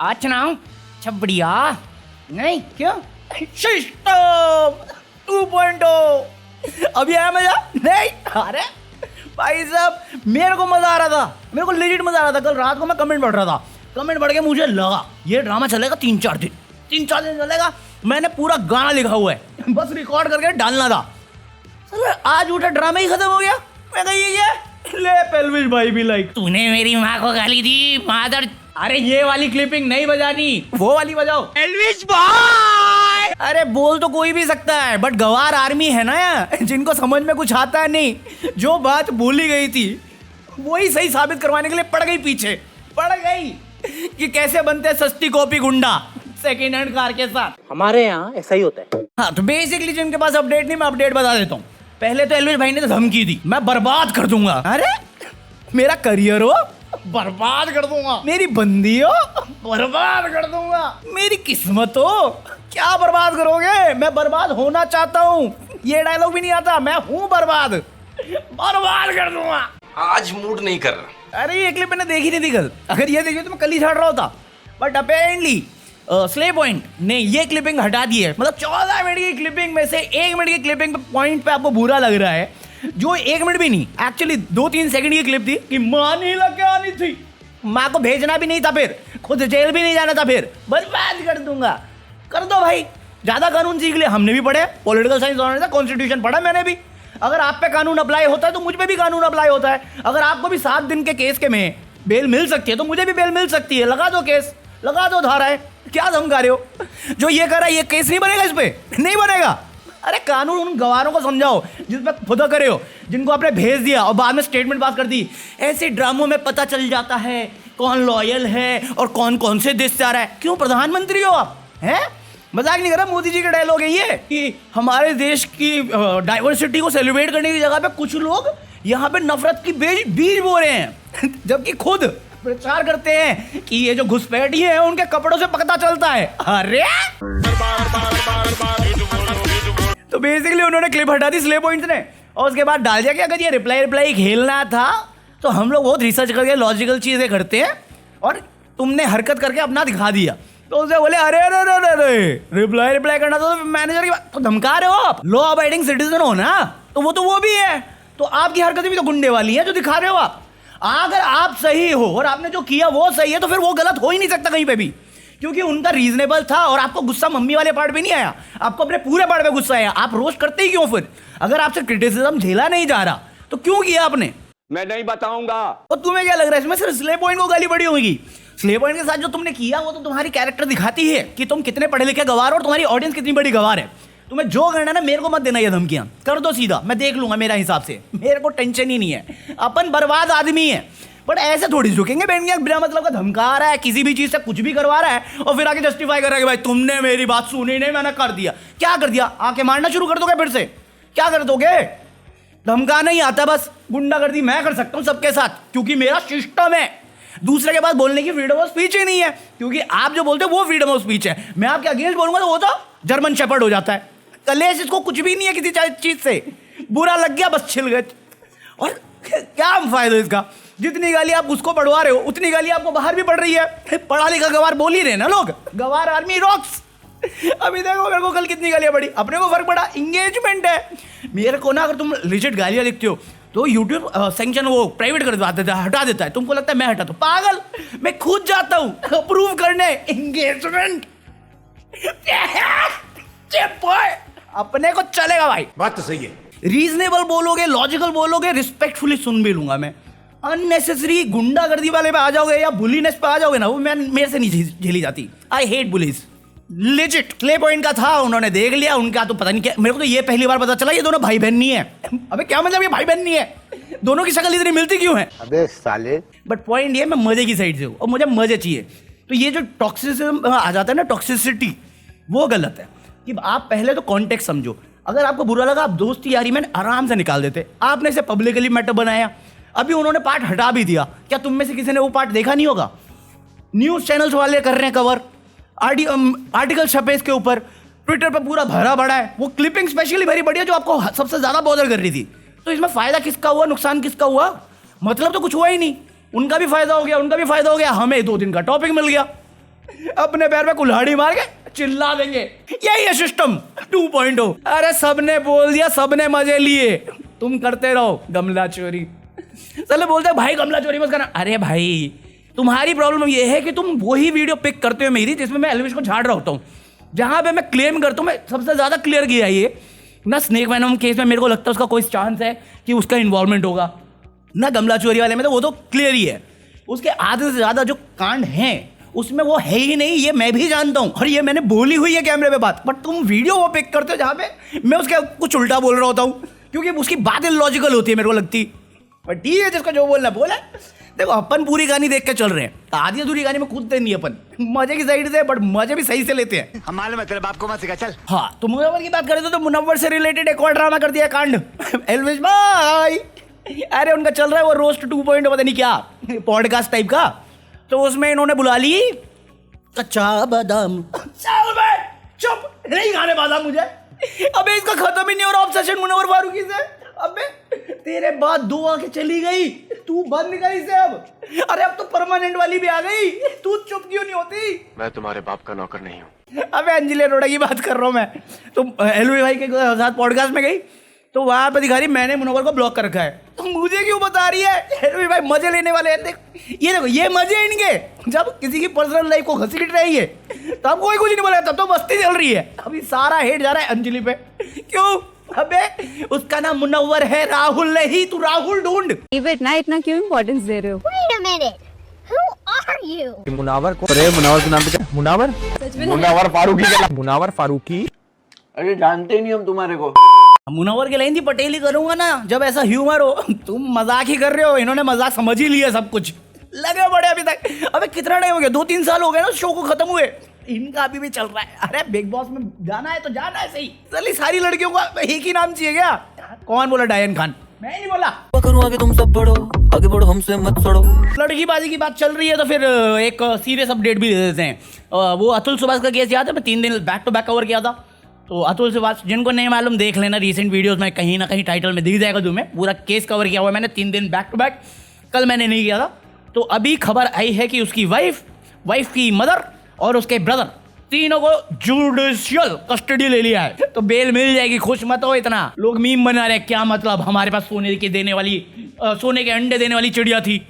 आज सुनाऊं छबड़िया नहीं क्यों सिस्टम 2.0 अभी आया मजा नहीं। अरे भाई साहब मेरे को मजा आ रहा था, मेरे को लेजिट मजा आ रहा था। कल रात को मैं कमेंट पढ़ रहा था, कमेंट पढ़ के मुझे लगा ये ड्रामा चलेगा 3-4 दिन चलेगा। मैंने पूरा गाना लिखा हुआ है, बस रिकॉर्ड करके डालना था। चलो आज उठा ड्रामा ही खत्म हो गया। मैं कही ये ले पेल्विश भाई भी लाइक तूने मेरी माँ को गाली दी मादर। अरे ये वाली क्लिपिंग नहीं बजानी, वो वाली बजाओ पेल्विश भाई। अरे बोल तो कोई भी सकता है, बट गवार आर्मी है ना जिनको समझ में कुछ आता है नहीं। जो बात बोली गई थी वही सही साबित करवाने के लिए पड़ गई कि कैसे बनते हैं सस्ती कॉपी गुंडा सेकेंड हैंड कार के साथ। हमारे यहाँ ऐसा ही होता है। हाँ तो बेसिकली जिनके पास अपडेट नहीं, मैं अपडेट बता देता हूँ। पहले तो एल्विश भाई ने तो धमकी दी, मैं बर्बाद कर दूंगा। अरे मेरा करियर हो बर्बाद कर दूंगा, मेरी बंदी हो बर्बाद कर दूंगा, मेरी किस्मत हो क्या बर्बाद करोगे। मैं बर्बाद होना चाहता हूँ, ये डायलॉग भी नहीं आता, मैं हूँ बर्बाद कर दूंगा। आज मूड नहीं कर रहा। अरे ये क्लिप मैंने देखी नहीं थी कल, अगर ये देखी तो मैं कल ही छाड़ रहा होता। बट अपेरेंटली स्ले पॉइंट ने ये क्लिपिंग हटा दी है। मतलब 14 मिनट की क्लिपिंग में से 1 मिनट की क्लिपिंग पे पॉइंट पे आपको बुरा लग रहा है, जो 1 मिनट भी नहीं एक्चुअली 2-3 सेकंड की क्लिप थी कि माँ नहीं लग के आनी थी, माँ को भेजना भी नहीं था, फिर खुद जेल भी नहीं जाना था, फिर बर्बाद कर दूंगा। कर दो भाई, ज्यादा कानून सीख लिया। हमने भी पढ़े, पॉलिटिकल साइंस ऑनर्स था, कॉन्स्टिट्यूशन पढ़ा मैंने भी। अगर आप पे कानून अप्लाई होता है तो मुझ पे भी कानून अप्लाई होता है। अगर आपको भी 7 दिन के केस के में बेल मिल सकती है तो मुझे भी बेल मिल सकती है। लगा दो केस, लगा दो धारा है, क्या धमका रहे हो। जो ये कर रहा है ये केस नहीं बनेगा, इस पे नहीं बनेगा। अरे कानून उन गवारों को समझाओ जिस पे खुदा करे हो, जिनको आपने भेज दिया और बाद में स्टेटमेंट पास कर दी। ऐसे ड्रामों में पता चल जाता है कौन लॉयल है और कौन कौन से देश से आ रहा है। क्यों प्रधानमंत्री हो आप, हैं? मजाक नहीं कर रहा, मोदी जी का डायलॉग है ये कि हमारे देश की डाइवर्सिटी को सेलिब्रेट करने की जगह पे कुछ लोग यहाँ पे नफरत की बीज बो रहे हैं जबकि खुद प्रचार करते हैं कि ये जो घुसपैठी है उनके कपड़ों से पता चलता है। अरे तो बेसिकली उन्होंने क्लिप हटा दी स्ले पॉइंट्स ने, और उसके बाद डाल दिया कि अगर ये रिप्लाई खेलना था तो हम लोग बहुत रिसर्च करके लॉजिकल चीजें करते हैं और तुमने हरकत करके अपना दिखा दिया। तो उसे बोले अरे अरे अरे अरे रिप्लाई करना था तो मैनेजर की बात तो धमका रहे हो आप। लॉ अबाइडिंग सिटीजन हो ना, तो वो भी है, तो आपकी हरकतें भी तो गुंडे वाली हैं जो दिखा रहे हो आप। अगर आप सही हो और आपने जो किया वो सही है तो फिर वो गलत हो ही नहीं सकता कहीं पे भी, क्योंकि उनका रीजनेबल था। और आपको गुस्सा मम्मी वाले पार्ट पे नहीं आया, आपको अपने पूरे पार्ट पे गुस्सा आया। आप रोस्ट करते ही क्यों फिर? अगर आपसे क्रिटिसिज्म झेला नहीं जा रहा तो क्यों किया आपने? मैं नहीं बताऊंगा। और तुम्हें क्या लग रहा है इसमें सिर्फ स्ले पॉइंट को गाली बड़ी होगी? स्ले पॉइंट के साथ जो तुमने किया वो तो तुम्हारी कैरेक्टर दिखाती है कि तुम कितने पढ़े लिखे गवार हो और तुम्हारी ऑडियंस कितनी बड़ी गवार है। तुम्हें जो करना ना, मेरे को मत देना ये धमकियां, कर दो सीधा, मैं देख लूंगा मेरा हिसाब से, मेरे को टेंशन ही नहीं है। अपन बर्बाद आदमी है, बट ऐसे थोड़ी झुकेंगे बैठ के बिना मतलब का धमका रहा है, किसी भी चीज से कुछ भी करवा रहा है और फिर आके जस्टिफाई कर रहा है कि भाई तुमने मेरी बात सुनी नहीं, मैंने कर दिया। क्या कर दिया? आके मारना शुरू कर दोगे फिर से? क्या कर दोगे? धमका नहीं आता, बस गुंडागर्दी मैं कर सकता हूं सबके साथ, क्योंकि मेरा सिस्टम है। दूसरे के पास बोलने की फ्रीडम ऑफ स्पीच ही नहीं है, क्योंकि आप जो बोलते हो वो फ्रीडम ऑफ स्पीच है। मैं आपके अगेंस्ट बोलूंगा तो वो तो जर्मन शेपर्ड हो जाता है। कलेश इसको कुछ भी नहीं है किसी चीज से, बुरा लग गया बस छिल गए। और क्या फायदा इसका? जितनी गाली आप उसको पढ़वा रहे हो उतनी गाली आपको बाहर भी पड़ रही है। पढ़ा लिखा गवार बोल ही रहे ना लोग, गवार आर्मी रॉक्स। अभी देखो मेरे को कल कितनी गालियां पड़ी, अपने को फर्क पड़ा, इंगेजमेंट है। मेरे को ना अगर तुम लिजिट गालियां लिखते हो तो यूट्यूब सैंक्शन वो प्राइवेट कर देता है, हटा देता है। तुमको लगता है मैं हटाता हूं? पागल, मैं खुद जाता हूं अप्रूव करने। इंगेजमेंट अपने को चलेगा भाई, बात तो सही है। रीजनेबल बोलोगे, लॉजिकल बोलोगे, रिस्पेक्टफुली सुन भी लूंगा मैं। अननेसेसरी गुंडागर्दी वाले पे आ जाओगे या बुलीनेस पे आ जाओगे ना, वो मेरे से नहीं झेली जाती। I hate bullies. Legit clay point का था, उन्होंने देख लिया, उनका तो पता नहीं क्या। मेरे को तो ये पहली बार पता चला ये दोनों भाई बहन नहीं है। अबे क्या मतलब ये भाई बहन नहीं है? दोनों की शक्ल इतनी मिलती क्यों है? अबे साले। बट पॉइंट ये मैं मजे की साइड से हूँ और मुझे मजे चाहिए। तो ये जो टॉक्सिसिज्म आ जाता है ना, टॉक्सिसिटी, वो गलत है। कि आप पहले तो कॉन्टेक्स्ट समझो। अगर आपको बुरा लगा आप दोस्ती यारी में आराम से निकाल देते, आपने इसे पब्लिकली मैटर बनाया। अभी उन्होंने पार्ट हटा भी दिया, क्या तुम में से किसी ने वो पार्ट देखा नहीं होगा? न्यूज चैनल्स वाले कर रहे हैं कवर, आर्टिकल छपे इसके ऊपर, ट्विटर पे पूरा भरा पड़ा है। वो क्लिपिंग स्पेशली भरी बढ़िया जो आपको सबसे ज्यादा बॉदर कर रही थी। तो इसमें फायदा किसका हुआ, नुकसान किसका हुआ? मतलब तो कुछ हुआ ही नहीं। उनका भी फायदा हो गया, उनका भी फायदा हो गया, हमें 2 दिन का टॉपिक मिल गया। अपने पैर पे कुल्हाड़ी मार के चिल्ला देंगे। यही है सिस्टम 2.0। अरे सबने बोल दिया, सबने मजे लिए, तुम करते रहो गमला चोरी। चले बोलते भाई गमला चोरी मत करना। अरे भाई तुम्हारी प्रॉब्लम ये है कि तुम वही वीडियो पिक करते हो मेरी जिसमें मैं एल्विश को झाड़ रहा होता हूँ, जहां पे मैं क्लेम करता हूँ मैं सबसे ज्यादा क्लियर किया ये ना स्नेक वेनम केस में मेरे को लगता है उसका कोई चांस है कि उसका इन्वॉल्वमेंट होगा, ना गमला चोरी वाले में तो वो तो क्लियर ही है। उसके आधे से ज्यादा जो कांड हैं उसमें वो है ही नहीं, ये मैं भी जानता हूँ और ये मैंने बोली हुई है कैमरे पे बात। बट तुम वीडियो वो पिक करते हो जहाँ पे मैं उसके कुछ उल्टा बोल रहा होता हूँ क्योंकि उसकी बातें लॉजिकल होती है मेरे को लगती। बट ठीक है, जिसका जो बोलना बोला। देखो अपन पूरी कहानी देख के चल रहे हैं, आधी अधूरी कहानी में कूदते नहीं अपन, मजे की साइड से, बट मजे भी सही से लेते हैं। हम मालूम है तेरे बाप को मत सिखा, चल। हाँ तो मुनव्वर की बात करें तो मुनव्वर से रिलेटेड एक और ड्रामा कर दिया कांड एल्विश भाई। अरे उनका चल रहा है वो रोस्ट 2.0 पता नहीं क्या पॉडकास्ट टाइप का, तो उसमें इन्होंने बुला ली कच्चा बादाम। चल बे चुप, नहीं खाने बादाम मुझे। अबे इसका खत्म ही नहीं हो रहा ऑब्सेशन मुनव्वर फारूकी से। अबे तेरे बाद 2 आंखें चली गई, तू बंद गई से अब। अरे अब तो परमानेंट वाली भी आ गई, तू चुप क्यों नहीं होती? मैं तुम्हारे बाप का नौकर नहीं हूँ। अबे अंजलि अरोड़ा की बात कर रहा हूँ मैं। तो एलवी भाई के साथ पॉडकास्ट में गई तो वहां पर दिखा रही मैंने मुनव्वर को ब्लॉक कर रखा है, तो मुझे क्यों बता रही है? एलवी भाई मजे लेने वाले हैं। ये देखो ये मजे इनके, जब किसी की पर्सनल लाइफ को घसीट रही है तब कोई कुछ नहीं बोला, तब तो मस्ती चल रही है। अभी सारा हेट जा रहा है अंजलि पे, क्यों? अबे उसका नाम मुनव्वर है, राहुल नहीं, तू राहुल ढूंढ। इतना क्यों इम्पोर्टेंस दे रहे हो? Wait a minute. Who are you? Munawar को, अरे मुनावर के नाम पे क्या? मुनावर मुनव्वर फारूकी के मुनावर फारूकी। अरे जानते नहीं हम तुम्हारे को। मुनव्वर की लाइन थी पटेल ही करूंगा ना जब ऐसा ह्यूमर हो। तुम मजाक ही कर रहे हो, इन्होंने मजाक समझ ही लिया सब कुछ। लगे बड़े अभी तक। अबे कितना टाइम हो गया, 2-3 साल हो गए ना शो को खत्म हुए, इनका अभी भी चल रहा है। अरे बिग बॉस में जाना है तो जाना है सही। चलिए सारी लड़कियों को एक ही नाम चाहिए क्या? कौन बोला? डायन खान। मैं नहीं बोला। करूं आगे तुम सब बढ़ो, आगे बढ़ो हमसे मत सड़ो। लड़की बाजी की बात चल रही है तो फिर एक सीरियस अपडेट भी दे देते हैं। वो अतुल सुभाष का केस याद है, मैं 3 दिन बैक टू बैक कवर किया था। तो अतुल सुभाष, जिनको नहीं मालूम देख लेना, रिसेंट वीडियोस में कहीं ना कहीं टाइटल में दिख जाएगा तुम्हें, पूरा केस कवर किया हुआ है मैंने 3 दिन बैक टू बैक। कल मैंने नहीं किया था। तो अभी खबर आई है कि उसकी वाइफ की मदर और उसके ब्रदर तीनों को जुडिशियल कस्टडी ले लिया है, तो बेल मिल जाएगी। खुश मत हो इतना, लोग मीम बना रहे हैं क्या मतलब, हमारे पास सोने के अंडे देने वाली चिड़िया थी,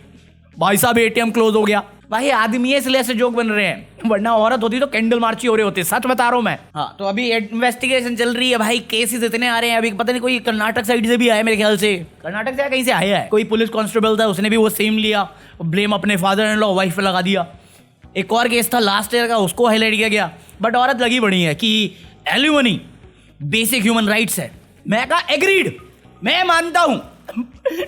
भाई साहब एटीएम क्लोज हो गया। भाई आदमी है इसलिए ऐसे जोक बन रहे हैं, वरना औरत होती तो कैंडल मार्च ही हो रहे होते, सच बता रहा हूँ मैं। हाँ तो अभी इन्वेस्टिगेशन चल रही है भाई, केसेस इतने आ रहे हैं। अभी पता नहीं कोई कर्नाटक साइड से भी आया, मेरे ख्याल से कर्नाटक से कहीं से आया है, कोई पुलिस कांस्टेबल था, उसने भी वो सेम लिया, ब्लेम अपने फादर इन लॉ वाइफ पे लगा दिया। एक और केस था लास्ट ईयर का, उसको हाईलाइट किया गया। बट औरत लगी बड़ी है कि एलिमनी बेसिक ह्यूमन राइट्स है। मैं कहा एग्रीड, मैं मानता हूं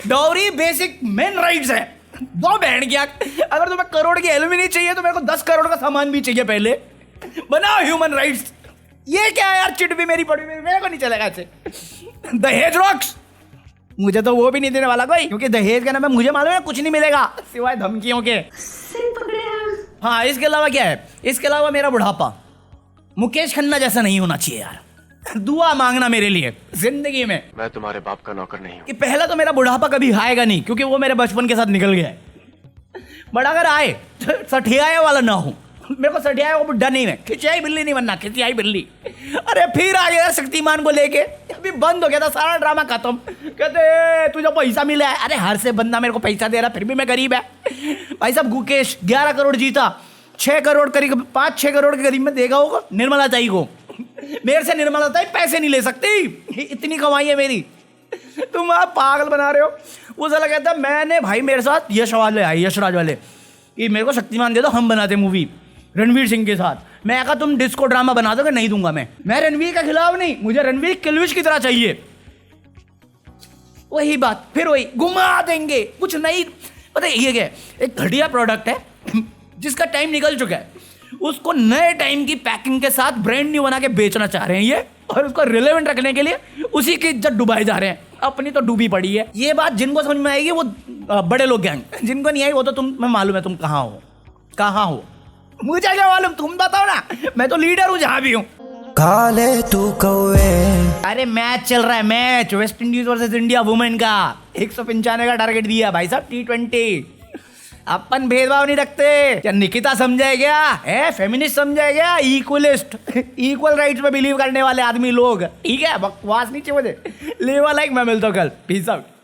डॉवरी बेसिक मेन राइट्स है। दो बहन क्या, अगर तुम्हें करोड़ की एलिमनी चाहिए तो मेरे को 10 करोड़ का सामान भी चाहिए पहले, बनाओ ह्यूमन राइट्स। ये क्या है यार, चिट भी मेरी पड़ी, मेरे को नहीं चलेगा ऐसे। दहेज रॉक्स, मुझे तो वो भी नहीं देने वाला कोई, क्योंकि दहेज के नाम में मुझे मालूम है कुछ नहीं मिलेगा सिवाय धमकियों के। हाँ इसके अलावा क्या है, इसके अलावा मेरा बुढ़ापा मुकेश खन्ना जैसा नहीं होना चाहिए यार। दुआ मांगना मेरे लिए जिंदगी में। मैं तुम्हारे बाप का नौकर नहीं हूँ। कि पहला तो मेरा बुढ़ापा कभी आएगा नहीं, क्योंकि वो मेरे बचपन के साथ निकल गया है। बट अगर आए तो सठियाए वाला ना हो। मेरे को सठियाए वो बुढ़ा नहीं है, खिंचाई बिल्ली नहीं बनना, खिंचाई बिल्ली। अरे फिर आ गया शक्तिमान को लेके, अभी बंद हो गया था सारा ड्रामा खत्म। कहते तुझे पैसा मिला है, अरे हर से बंदा मेरे को पैसा दे रहा, फिर भी मैं गरीब है। भाई साहब गुकेश 11 करोड़ जीता, 6 करोड़ करीब 5-6 करोड़ के करीब में देगा होगा निर्मला ताई को। मेरे से निर्मला ताई पैसे नहीं ले सकती, इतनी कमाई है मेरी। तुम आप पागल बना रहे हो। वो साला कहता मैंने भाई मेरे साथ यशराज वाले कि मेरे को शक्तिमान दे दो, हम बनाते मूवी रणवीर सिंह के साथ। मैं कहा तुम डिस्को ड्रामा बना दोगे, नहीं दूंगा मैं रणवीर का खिलाफ नहीं, मुझे रणवीर किलविश की तरह चाहिए। वही बात फिर वही घुमा देंगे, कुछ नहीं। पता है ये क्या है, एक घटिया प्रोडक्ट है जिसका टाइम निकल चुका है, उसको नए टाइम की पैकिंग के साथ ब्रांड न्यू बना के बेचना चाह रहे हैं ये, और उसको रिलेवेंट रखने के लिए उसी की इज्जत डुबाए जा रहे हैं। अपनी तो डूबी पड़ी है। ये बात जिनको समझ में आएगी वो बड़े लोग गैंग, जिनको नहीं आई वो तो तुम्हें मालूम है तुम कहाँ हो। मुझे क्या मालूम, तुम बताओ ना, मैं तो लीडर हूँ जहाँ भी हूँ। काले तू कौवे। अरे मैच चल रहा है, match West Indies versus India women का 195 का टारगेट दिया भाई साहब, T20। अपन भेदभाव नहीं रखते। क्या निकिता समझाए क्या है? फेमिनिस्ट समझाए क्या? इक्वलिस्ट, इक्वल राइट्स में बिलीव करने वाले आदमी लोग। ठीक है, बकवास नहीं चाहिए मुझे। लेवा लाइक, मैं मिलता हूँ कल। Peace out.